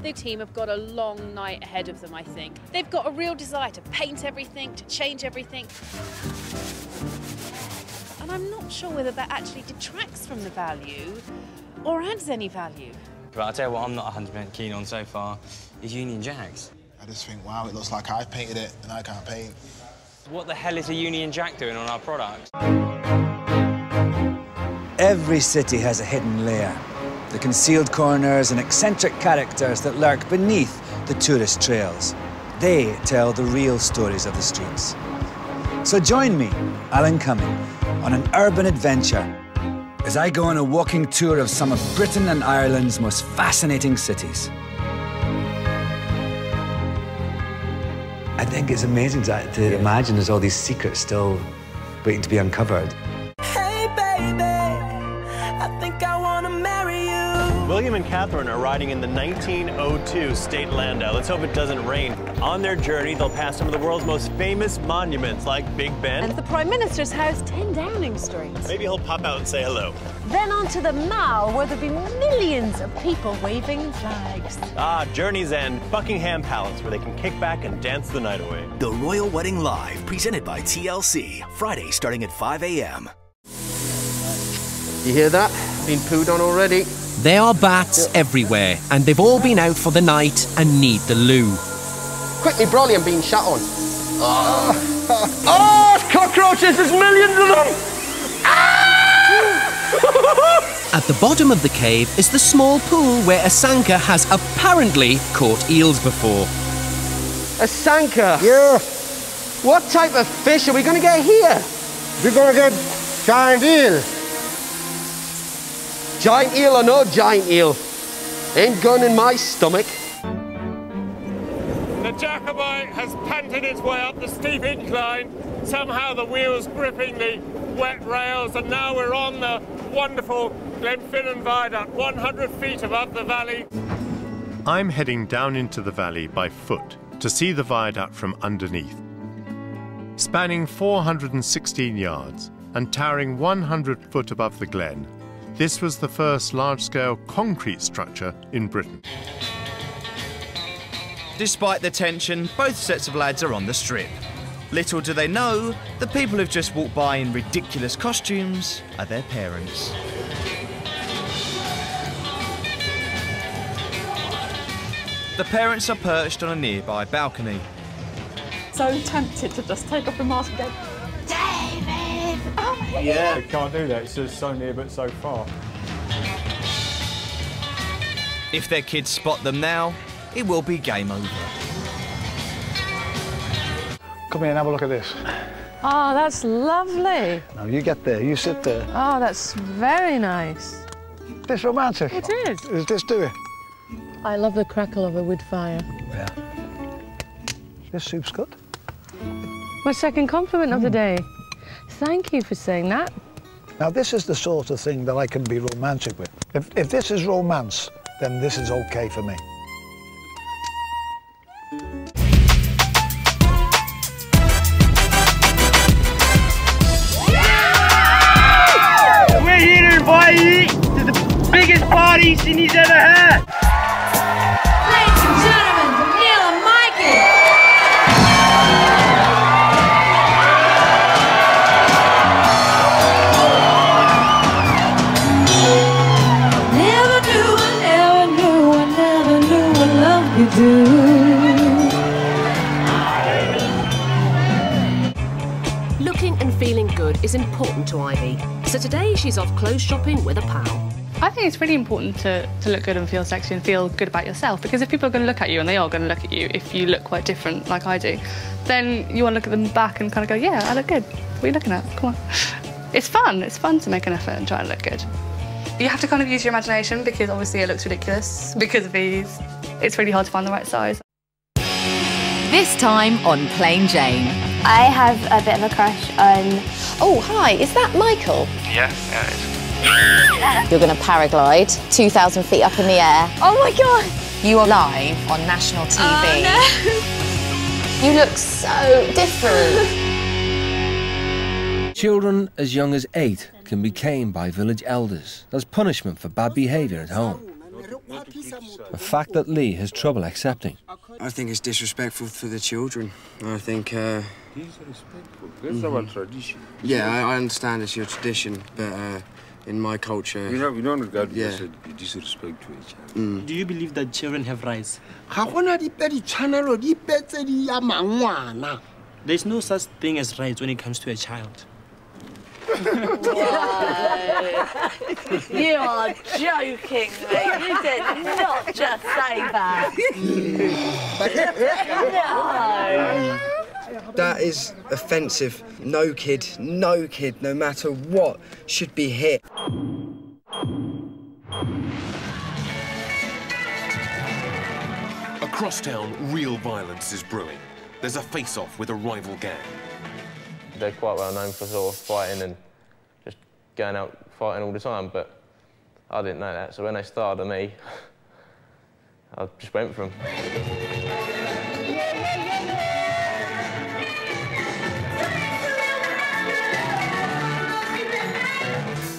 The team have got a long night ahead of them, I think. They've got a real desire to paint everything, to change everything. And I'm not sure whether that actually detracts from the value or adds any value. But I'll tell you what I'm not 100% keen on so far is Union Jacks. I just think, wow, it looks like I've painted it and I can't paint. What the hell is a Union Jack doing on our product? Every city has a hidden layer. The concealed corners and eccentric characters that lurk beneath the tourist trails. They tell the real stories of the streets. So join me, Alan Cumming, on an urban adventure as I go on a walking tour of some of Britain and Ireland's most fascinating cities. I think it's amazing to imagine there's all these secrets still waiting to be uncovered. Hey baby, I think I want to marry you. William and Catherine are riding in the 1902 State Landau. Let's hope it doesn't rain. On their journey, they'll pass some of the world's most famous monuments like Big Ben. And the Prime Minister's house, 10 Downing Street. Maybe he'll pop out and say hello. Then on to the Mall, where there'll be millions of people waving flags. Journey's End, Buckingham Palace, where they can kick back and dance the night away. The Royal Wedding Live, presented by TLC, Friday starting at 5 a.m. You hear that? Been pooed on already. There are bats everywhere, and they've all been out for the night and need the loo. Quickly, brolly, I'm being shot on. Oh, it's cockroaches, there's millions of them! At the bottom of the cave is the small pool where a sanka has apparently caught eels before. A sanka? Yeah. What type of fish are we going to get here? We're going to get giant eel. Giant eel or no giant eel? Ain't going in my stomach. The Jacobite has panted its way up the steep incline. Somehow the wheel's gripping the wet rails, and now we're on the wonderful Glenfinnan Viaduct, 100 feet above the valley. I'm heading down into the valley by foot to see the viaduct from underneath. Spanning 416 yards and towering 100 foot above the glen, this was the first large-scale concrete structure in Britain. Despite the tension, both sets of lads are on the strip. Little do they know, the people who've just walked by in ridiculous costumes are their parents. The parents are perched on a nearby balcony. So tempted to just take off the mask and go, David! Oh my God! Yeah, you can't do that, it's just so near but so far. If their kids spot them now, it will be game over. Come here and have a look at this. Oh, that's lovely. Now you get there, you sit there. Oh, that's very nice. This romantic. It is. Is this do it? I love the crackle of a wood fire. Yeah. This soup's good. My second compliment of the day. Thank you for saying that. Now this is the sort of thing that I can be romantic with. If this is romance, then this is okay for me. We're here to invite you to the biggest party Sydney's ever had. Ladies and gentlemen, Neil and Mikey! Never knew what love could do. Looking and feeling good is important to Ivy, so today she's off clothes shopping with a pal. I think it's really important to look good and feel sexy and feel good about yourself, because if people are going to look at you, and they are going to look at you if you look quite different like I do, then you want to look at them back and kind of go, yeah, I look good. What are you looking at? Come on. It's fun to make an effort and try and look good. You have to kind of use your imagination, because obviously it looks ridiculous because of these. It's really hard to find the right size. This time on Plain Jane. I have a bit of a crush on... Oh, hi, is that Michael? Yeah, it is. You're going to paraglide 2,000 feet up in the air. Oh my God! You are live on national TV. Oh, no. You look so different. Children as young as 8 can be caned by village elders as punishment for bad behaviour at home. A fact that Lee has trouble accepting. I think it's disrespectful for the children. I think... Disrespectful? That's our tradition. Yeah, I understand it's your tradition, but in my culture... We don't regard it as a disrespect to each other. Do you believe that children have rights? There's no such thing as rights when it comes to a child. You are joking me. You did not just say that. No. That is offensive. No kid, no matter what, should be hit. Across town, real violence is brewing. There's a face-off with a rival gang. They're quite well known for sort of fighting and just going out fighting all the time, but I didn't know that, so when they started me, I just went for them.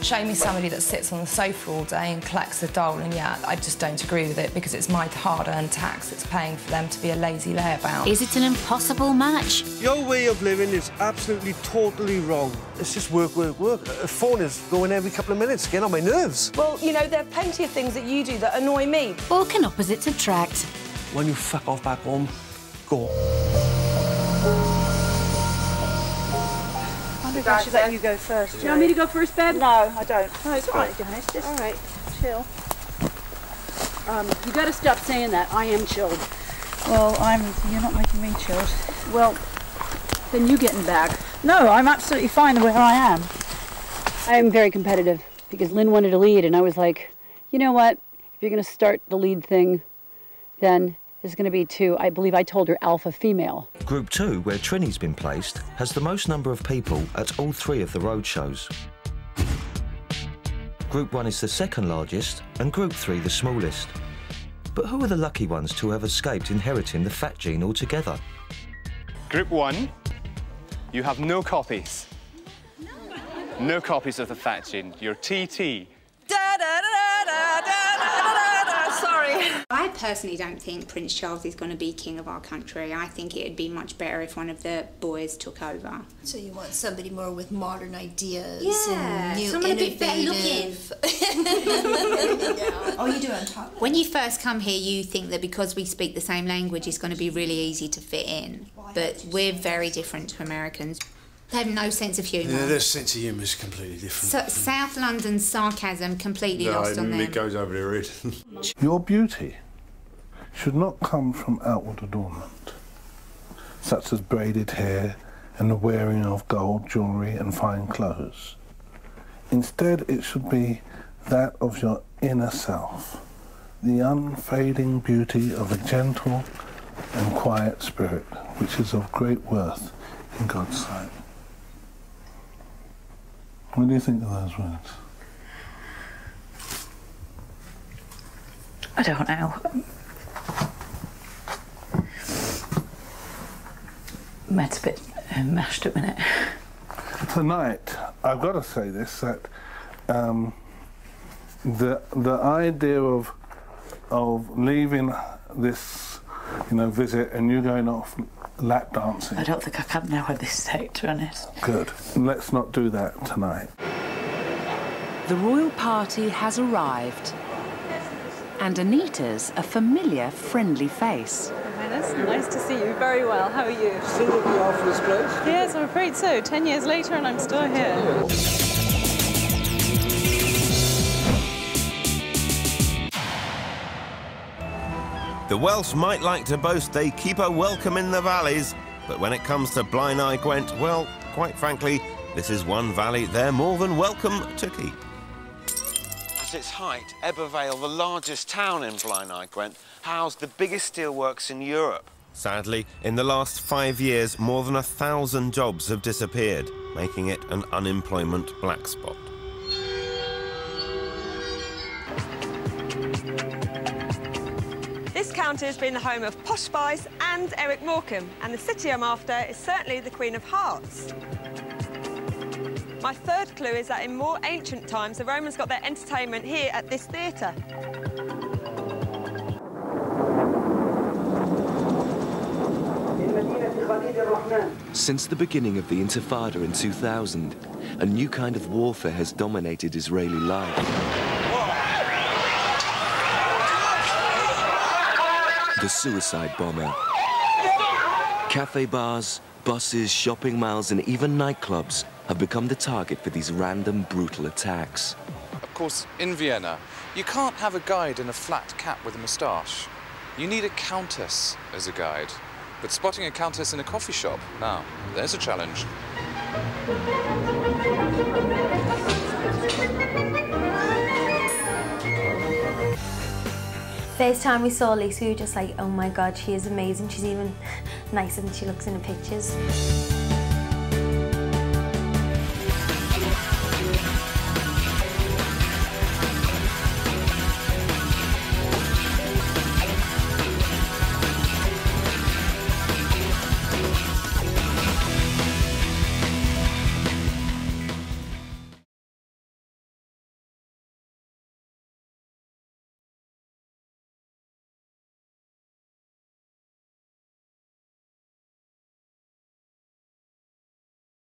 Show me somebody that sits on the sofa all day and collects the dole, and yeah, I just don't agree with it because it's my hard-earned tax that's paying for them to be a lazy layabout. Is it an impossible match? Your way of living is absolutely, totally wrong. It's just work, work, work. A phone is going every couple of minutes, getting on my nerves. Well, you know, there are plenty of things that you do that annoy me. Or can opposites attract? When you fuck off back home, go. I should let you go first. Do you want me to go first, babe? No, I don't. No, it's all right, Dennis. Just all right. Chill. You got to stop saying that. I am chilled. Well, you're not making me chilled. Well, then you getting back. No, I'm absolutely fine where I am. I am very competitive because Lynn wanted to lead, and I was like, you know what? If you're going to start the lead thing, then there's going to be two. I believe I told her alpha female. Group 2, where Trini's been placed, has the most number of people at all 3 of the road shows. Group 1 is the second largest, and Group 3 the smallest. But who are the lucky ones to have escaped inheriting the fat gene altogether? Group 1, you have no copies. No copies of the fat gene. You're TT. Sorry. I personally don't think Prince Charles is going to be king of our country. I think it'd be much better if one of the boys took over. So you want somebody more with modern ideas Yeah, and new, someone a bit better looking. Oh, you do on top. When you first come here, you think that because we speak the same language, it's going to be really easy to fit in. But we're very different to Americans. They have no sense of humour. Yeah, their sense of humour is completely different. So, South London's sarcasm completely lost on them. It goes over their head. Your beauty should not come from outward adornment, such as braided hair and the wearing of gold jewellery and fine clothes. Instead, it should be that of your inner self, the unfading beauty of a gentle and quiet spirit, which is of great worth in God's sight. What do you think of those words? I don't know. Matt's a bit mashed up in it. Tonight, I've got to say this, that the idea of leaving this, visit and you going off lap dancing. I don't think I can now at this stage, to be honest. Good. Let's not do that tonight. The royal party has arrived. And Anita's a familiar, friendly face. Highness, nice to see you. Very well. How are you? Still looking after this place? Yes, I'm afraid so. 10 years later and I'm still here. The Welsh might like to boast they keep a welcome in the valleys, but when it comes to Blaenau Gwent, well, quite frankly, this is one valley they're more than welcome to keep. At its height, Ebervale, the largest town in Blaenau Gwent, housed the biggest steelworks in Europe. Sadly, in the last 5 years, more than 1,000 jobs have disappeared, making it an unemployment black spot. This county has been the home of Posh Spice and Eric Morecambe, and the city I'm after is certainly the Queen of Hearts. My third clue is that in more ancient times, the Romans got their entertainment here at this theatre. Since the beginning of the Intifada in 2000, a new kind of warfare has dominated Israeli life. The suicide bomber. Cafe bars, buses, shopping malls, and even nightclubs have become the target for these random, brutal attacks. Of course, in Vienna, you can't have a guide in a flat cap with a moustache. You need a countess as a guide. But spotting a countess in a coffee shop, now, there's a challenge. First time we saw Lisa, we were just like, oh my God, she is amazing. She's even nicer than she looks in the pictures.